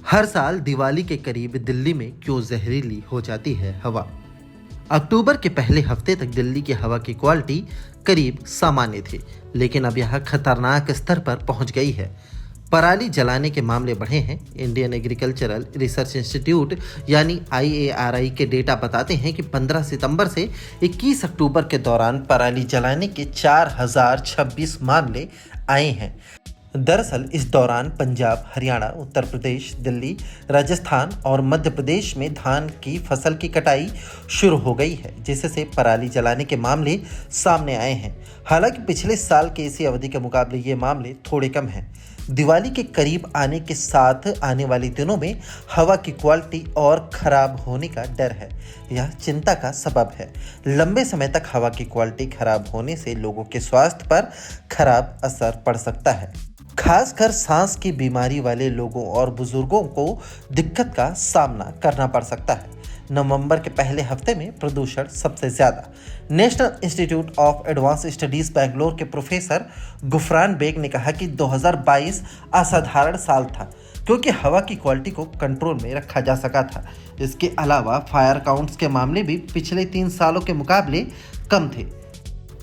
हर साल दिवाली के करीब दिल्ली में क्यों जहरीली हो जाती है हवा। अक्टूबर के पहले हफ्ते तक दिल्ली की हवा की क्वालिटी करीब सामान्य थी, लेकिन अब यह खतरनाक स्तर पर पहुंच गई है। पराली जलाने के मामले बढ़े हैं। इंडियन एग्रीकल्चरल रिसर्च इंस्टीट्यूट यानी IARI के डेटा बताते हैं कि 15 सितंबर से 21 अक्टूबर के दौरान पराली जलाने के 4026 मामले आए हैं। दरअसल इस दौरान पंजाब, हरियाणा, उत्तर प्रदेश, दिल्ली, राजस्थान और मध्य प्रदेश में धान की फसल की कटाई शुरू हो गई है, जिससे पराली जलाने के मामले सामने आए हैं। हालांकि पिछले साल के इसी अवधि के मुकाबले ये मामले थोड़े कम हैं। दिवाली के करीब आने के साथ आने वाले दिनों में हवा की क्वालिटी और खराब होने का डर है। यह चिंता का सबब है। लंबे समय तक हवा की क्वालिटी खराब होने से लोगों के स्वास्थ्य पर खराब असर पड़ सकता है। खासकर सांस की बीमारी वाले लोगों और बुजुर्गों को दिक्कत का सामना करना पड़ सकता है। नवंबर के पहले हफ्ते में प्रदूषण सबसे ज्यादा। National institute of advance studies Bangalore के प्रोफेसर गुफरान बेग ने कहा कि 2022 असाधारण साल था, क्योंकि हवा की क्वालिटी को कंट्रोल में रखा जा सका था। इसके अलावा फायर काउंट्स के मामले भी पिछले 3 सालों के मुकाबले कम थे।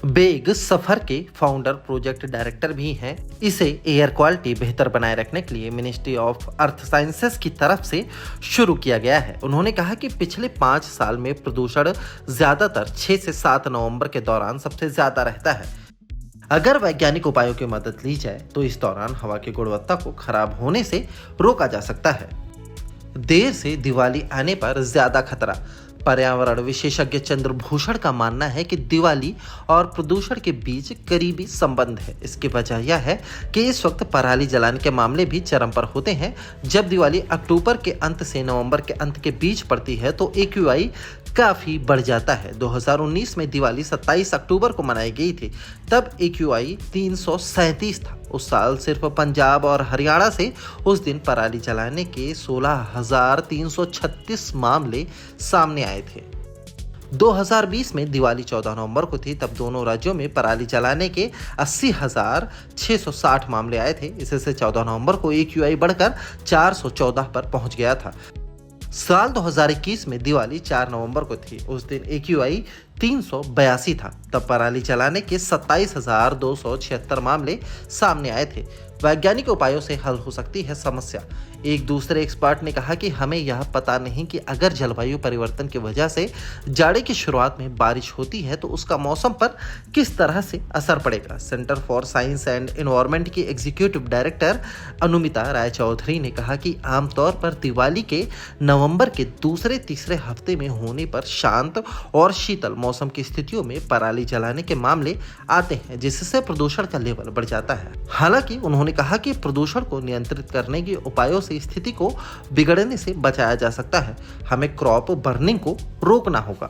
बेग सफर के फाउंडर प्रोजेक्ट डायरेक्टर भी हैं। इसे एयर क्वालिटी बेहतर बनाए रखने के लिए मिनिस्ट्री ऑफ अर्थ साइंसेस की तरफ से शुरू किया गया है। उन्होंने कहा कि पिछले 5 साल में प्रदूषण ज्यादातर 6 से 7 नवंबर के दौरान सबसे ज्यादा रहता है। अगर वैज्ञानिक उपायों की मदद ली जाए तो इस दौरान हवा की गुणवत्ता को खराब होने से रोका जा सकता है। देर से दिवाली आने पर ज्यादा खतरा। पर्यावरण विशेषज्ञ चंद्रभूषण का मानना है कि दिवाली और प्रदूषण के बीच करीबी संबंध है। इसकी वजह यह है कि इस वक्त पराली जलाने के मामले भी चरम पर होते हैं। जब दिवाली अक्टूबर के अंत से नवंबर के अंत के बीच पड़ती है तो AQI काफ़ी बढ़ जाता है। 2019 में दिवाली 27 अक्टूबर को मनाई गई थी, तब AQI 337 था। उस साल सिर्फ पंजाब और हरियाणा से उस दिन पराली जलाने के 16,336 मामले सामने आए थे। 2020 में दिवाली 14 नवंबर को थी, तब दोनों राज्यों में पराली जलाने के 80,660 मामले आए थे। इससे 14 नवंबर को AQI बढ़कर 414 पर पहुंच गया था। साल 2021 में दिवाली 4 नवंबर को थी। उस दिन AQI 382 था, तब पराली जलाने के 27,276 मामले सामने आए थे। वैज्ञानिक उपायों से हल हो सकती है समस्या। एक दूसरे एक्सपर्ट ने कहा कि हमें यह पता नहीं कि अगर जलवायु परिवर्तन की वजह से जाड़े की शुरुआत में बारिश होती है तो उसका मौसम पर किस तरह से असर पड़ेगा। Centre for science and environment की एग्जीक्यूटिव डायरेक्टर अनुमिता राय चौधरी ने कहा कि आमतौर पर दिवाली के नवंबर के दूसरे तीसरे हफ्ते में होने पर शांत और शीतल मौसम की स्थितियों में पराली जलाने के मामले आते हैं, जिससे प्रदूषण का लेवल बढ़ जाता है। हालांकि उन्होंने कहा कि प्रदूषण को नियंत्रित करने के उपायों से स्थिति को बिगड़ने से बचाया जा सकता है। हमें क्रॉप बर्निंग को रोकना होगा।